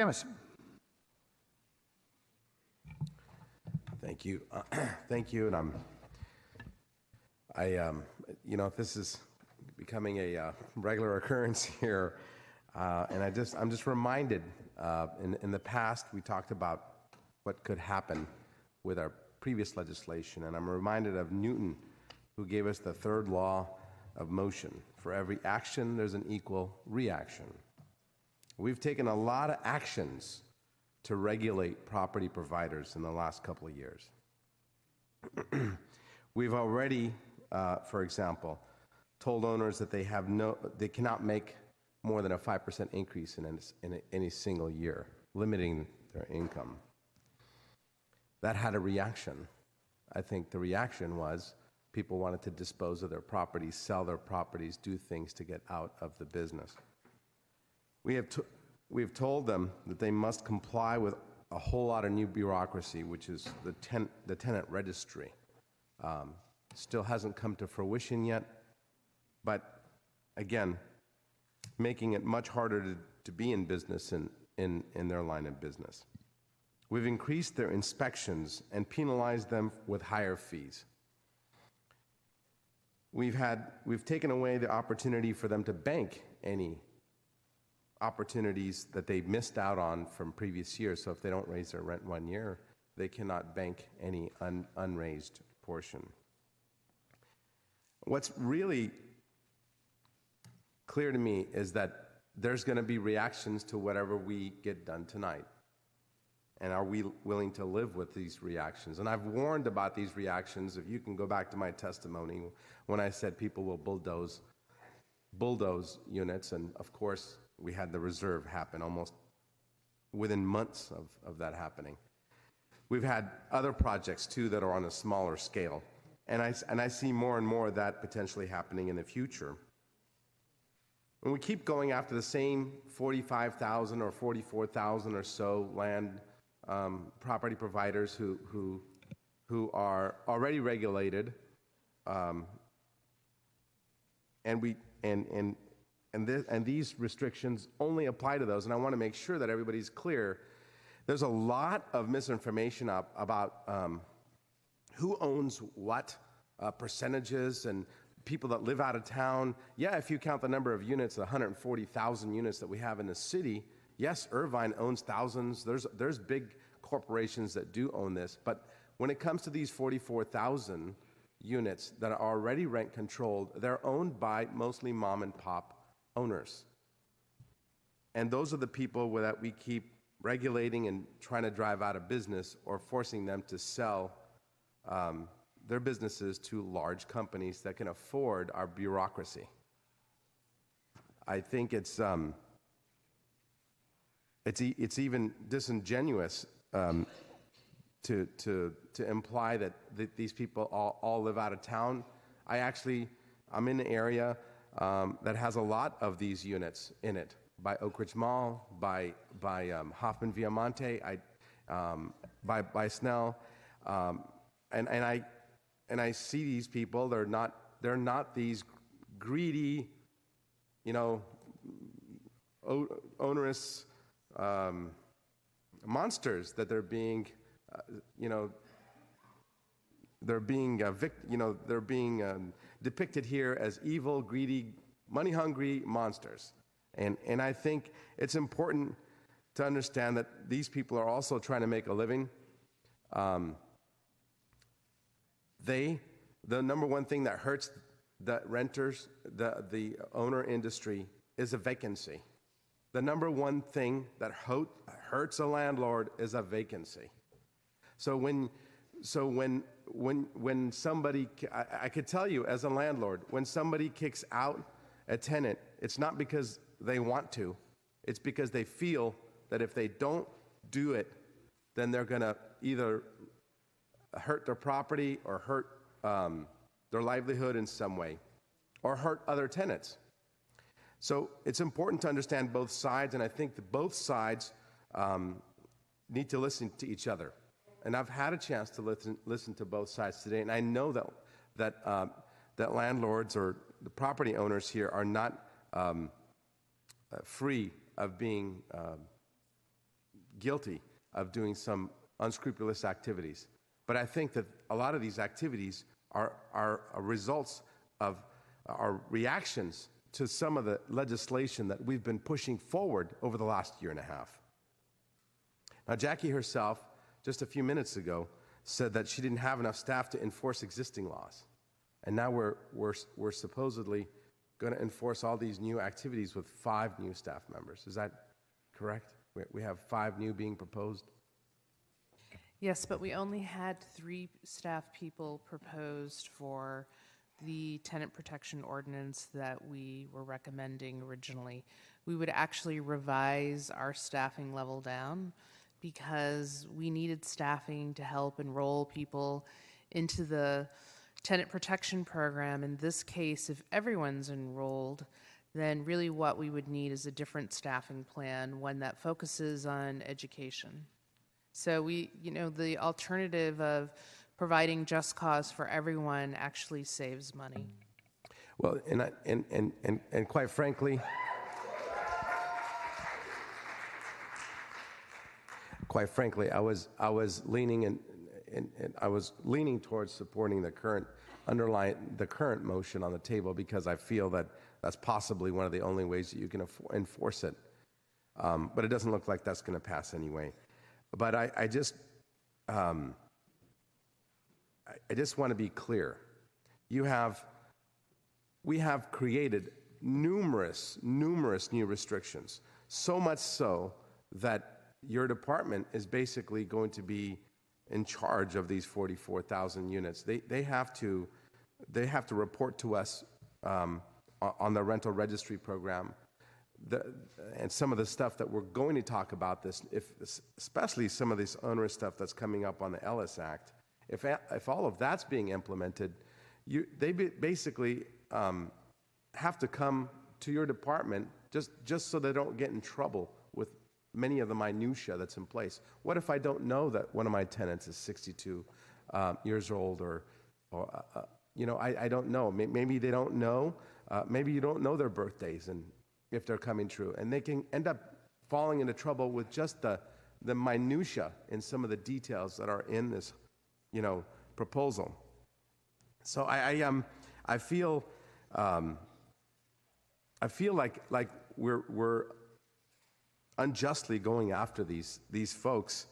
Khamis. Thank you. Thank you. And if this is becoming a regular occurrence here, and I'm just reminded, in the past we talked about what could happen with our previous legislation, and I'm reminded of Newton, who gave us the third law of motion. For every action, there's an equal reaction. We've taken a lot of actions to regulate property providers in the last couple of years. We've already, for example, told owners that they cannot make more than a 5% increase in any single year, limiting their income. That had a reaction. I think the reaction was people wanted to dispose of their properties, sell their properties, do things to get out of the business. We've told them that they must comply with a whole lot of new bureaucracy, which is the tenant registry. Still hasn't come to fruition yet, but again, making it much harder to be in business in their line of business. We've increased their inspections and penalized them with higher fees. We've taken away the opportunity for them to bank any opportunities that they missed out on from previous years. So if they don't raise their rent 1 year, they cannot bank any unraised portion. What's really clear to me is that there's going to be reactions to whatever we get done tonight. And are we willing to live with these reactions? And I've warned about these reactions. If you can go back to my testimony when I said people will bulldoze units, and of course we had the reserve happen almost within months of that happening. We've had other projects too that are on a smaller scale, and I see more and more of that potentially happening in the future. When we keep going after the same 45,000 or 44,000 or so land property providers who are already regulated, and these restrictions only apply to those. And I want to make sure that everybody's clear. There's a lot of misinformation about who owns what percentages and people that live out of town. Yeah, if you count the number of units, the 140,000 units that we have in the city, yes, Irvine owns thousands. There's big corporations that do own this. But when it comes to these 44,000 units that are already rent controlled, they're owned by mostly mom and pop owners. And those are the people that we keep regulating and trying to drive out of business or forcing them to sell their businesses to large companies that can afford our bureaucracy. I think it's even disingenuous to imply that these people all live out of town. I'm in an area that has a lot of these units in it, by Oak Ridge Mall, by Hoffman Viamonte, by Snell, and I see these people. They're not these greedy, onerous monsters that they're being depicted here as evil, greedy, money-hungry monsters. And I think it's important to understand that these people are also trying to make a living. The number one thing that hurts the renters, the owner industry, is a vacancy. The number one thing that hurts a landlord is a vacancy. So when somebody, I could tell you as a landlord, when somebody kicks out a tenant, it's not because they want to, it's because they feel that if they don't do it, then they're going to either hurt their property or hurt their livelihood in some way, or hurt other tenants. So it's important to understand both sides, and I think that both sides need to listen to each other. And I've had a chance to listen to both sides today, and I know that landlords or the property owners here are not free of being guilty of doing some unscrupulous activities. But I think that a lot of these activities are results of our reactions to some of the legislation that we've been pushing forward over the last year and a half. Now, Jackie herself, just a few minutes ago, said that she didn't have enough staff to enforce existing laws. And now we're supposedly going to enforce all these new activities with 5 new staff members. Is that correct? We have 5 new being proposed? Yes, but we only had 3 staff people proposed for the tenant protection ordinance that we were recommending originally. We would actually revise our staffing level down because we needed staffing to help enroll people into the tenant protection program. In this case, if everyone's enrolled, then really what we would need is a different staffing plan, one that focuses on education. So the alternative of providing just cause for everyone actually saves money. Well, and quite frankly, I was leaning I was leaning towards supporting the current motion on the table because I feel that that's possibly one of the only ways that you can enforce it. But it doesn't look like that's going to pass anyway. But I just want to be clear. We have created numerous new restrictions, so much so that your department is basically going to be in charge of these 44,000 units. They have to report to us on the rental registry program. And some of the stuff that we're going to talk about especially some of this onerous stuff that's coming up on the Ellis Act, if all of that's being implemented, they basically have to come to your department just so they don't get in trouble with many of the minutia that's in place. What if I don't know that one of my tenants is 62 years old, or I don't know. Maybe they don't know. Maybe you don't know their birthdays and if they're coming true, and they can end up falling into trouble with just the minutia in some of the details that are in this, proposal. So I feel like we're unjustly going after these folks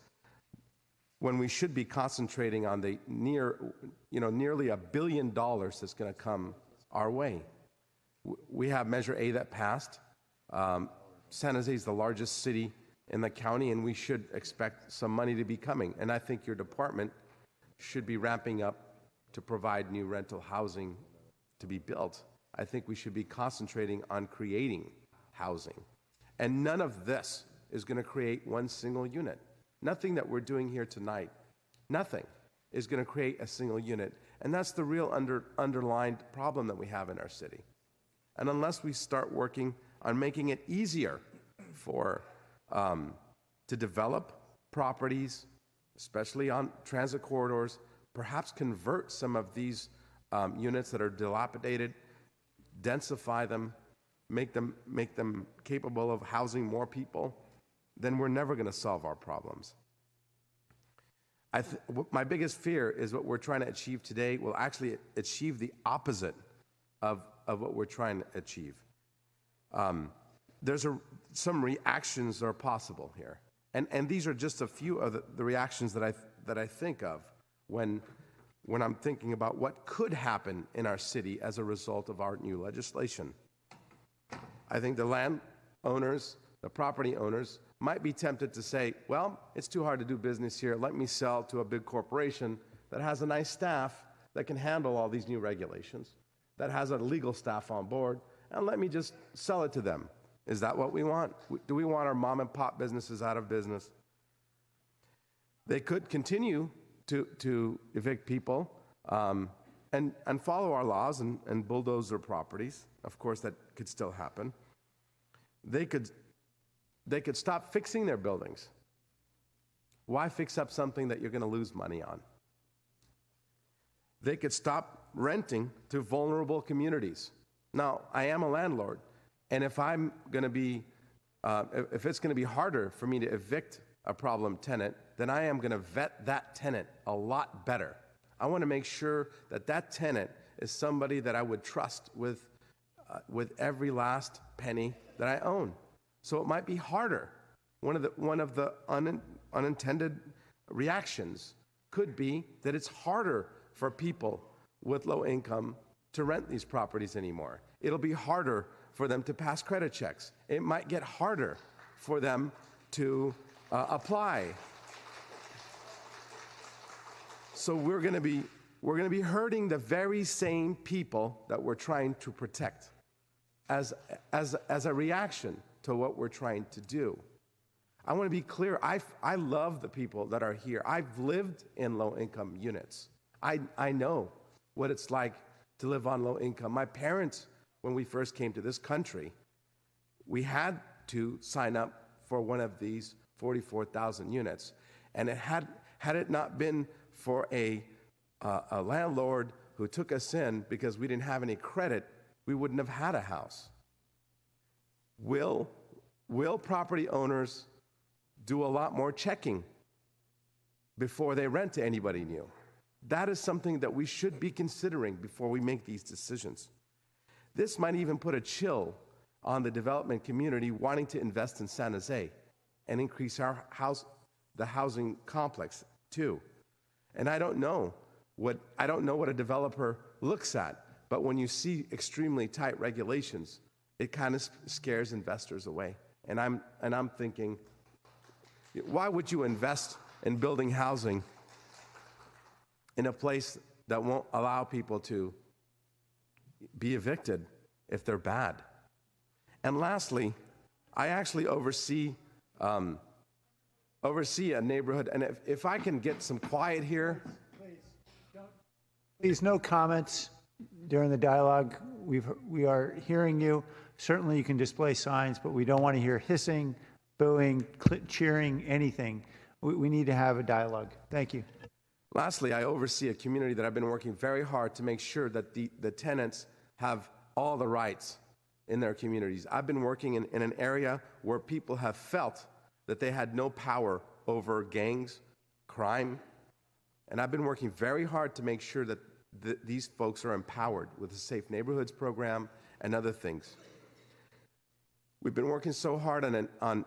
when we should be concentrating on the nearly $1 billion that's going to come our way. We have Measure A that passed. San Jose is the largest city in the county, and we should expect some money to be coming. And I think your department should be ramping up to provide new rental housing to be built. I think we should be concentrating on creating housing. And none of this is going to create one single unit. Nothing that we're doing here tonight, nothing is going to create a single unit. And that's the real underlined problem that we have in our city. And unless we start working on making it easier to develop properties, especially on transit corridors, perhaps convert some of these units that are dilapidated, densify them, make them capable of housing more people, then we're never going to solve our problems. My biggest fear is what we're trying to achieve today will actually achieve the opposite of what we're trying to achieve. There's some reactions that are possible here, and these are just a few of the reactions that I think of when I'm thinking about what could happen in our city as a result of our new legislation. I think the landowners, the property owners, might be tempted to say, well, it's too hard to do business here. Let me sell to a big corporation that has a nice staff that can handle all these new regulations, that has a legal staff on board, and let me just sell it to them. Is that what we want? Do we want our mom and pop businesses out of business? They could continue to evict people and follow our laws and bulldoze their properties. Of course, that could still happen. They could stop fixing their buildings. Why fix up something that you're going to lose money on? They could stop renting to vulnerable communities. Now, I am a landlord, and if it's going to be harder for me to evict a problem tenant, then I am going to vet that tenant a lot better. I want to make sure that that tenant is somebody that I would trust with every last penny that I own. So it might be harder. One of the unintended reactions could be that it's harder for people with low income to rent these properties anymore. It'll be harder for them to pass credit checks. It might get harder for them to apply. So we're going to be hurting the very same people that we're trying to protect as a reaction to what we're trying to do. I want to be clear. I love the people that are here. I've lived in low-income units. I know what it's like to live on low income. My parents, when we first came to this country, we had to sign up for one of these 44,000 units. And had it not been for a landlord who took us in because we didn't have any credit, we wouldn't have had a house. Will property owners do a lot more checking before they rent to anybody new? That is something that we should be considering before we make these decisions. This might even put a chill on the development community wanting to invest in San Jose and increase the housing complex too. And I don't know what a developer looks at, but when you see extremely tight regulations, it kind of scares investors away. And I'm thinking, why would you invest in building housing in a place that won't allow people to be evicted if they're bad? And lastly, I actually oversee a neighborhood, and if I can get some quiet here. Please, no comments during the dialogue. We are hearing you. Certainly you can display signs, but we don't want to hear hissing, booing, cheering, anything. We need to have a dialogue. Thank you. Lastly, I oversee a community that I've been working very hard to make sure that the tenants have all the rights in their communities. I've been working in an area where people have felt that they had no power over gangs, crime, and I've been working very hard to make sure that these folks are empowered with the Safe Neighborhoods program and other things. We've been working so hard on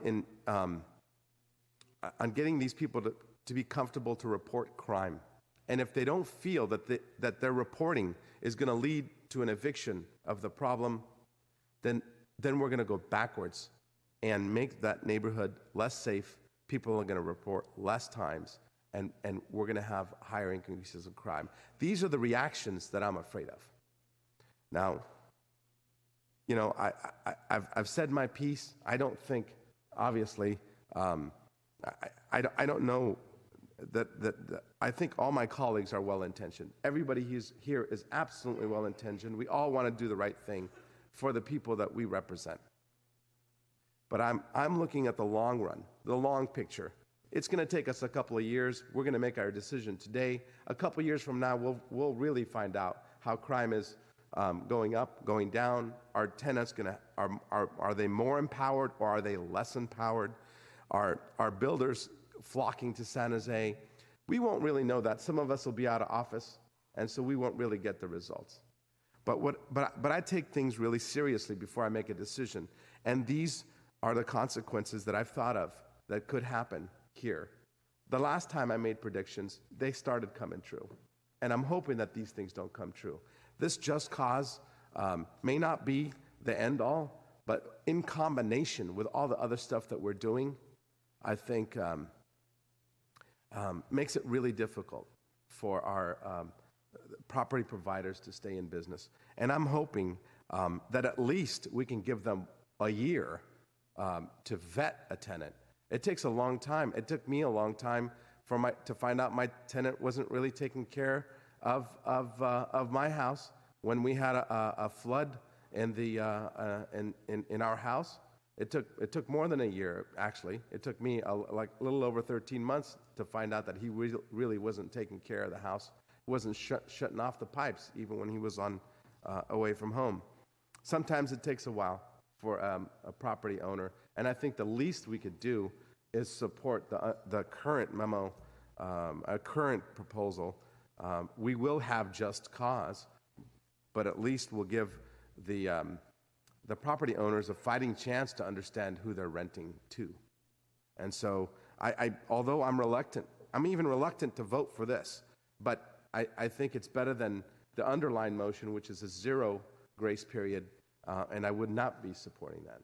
getting these people to be comfortable to report crime. And if they don't feel that their reporting is going to lead to an eviction of the problem, then we're going to go backwards and make that neighborhood less safe. People are going to report less times, and we're going to have higher increases in crime. These are the reactions that I'm afraid of. Now, you know, I've said my piece. I don't think, obviously, I don't know that I think all my colleagues are well-intentioned. Everybody who's here is absolutely well-intentioned. We all want to do the right thing for the people that we represent. But I'm looking at the long run, the long picture. It's going to take us a couple of years. We're going to make our decision today. A couple of years from now, we'll really find out how crime is going up, going down. Are tenants are they more empowered or are they less empowered? Are builders flocking to San Jose? We won't really know that. Some of us will be out of office, and so we won't really get the results. But I take things really seriously before I make a decision, and these are the consequences that I've thought of that could happen here. The last time I made predictions, they started coming true, and I'm hoping that these things don't come true. This just cause may not be the end all, but in combination with all the other stuff that we're doing, I think makes it really difficult for our property providers to stay in business. And I'm hoping that at least we can give them a year to vet a tenant. It takes a long time. It took me a long time to find out my tenant wasn't really taking care of my house when we had a flood in our house. It took more than a year, actually. It took me a little over 13 months to find out that he really wasn't taking care of the house. He wasn't shutting off the pipes even when he was away from home. Sometimes it takes a while for a property owner, and I think the least we could do is support the current memo, a current proposal. We will have just cause, but at least we'll give the property owners a fighting chance to understand who they're renting to. And so, although I'm even reluctant to vote for this, but I think it's better than the underlying motion, which is a 0 grace period, and I would not be supporting that.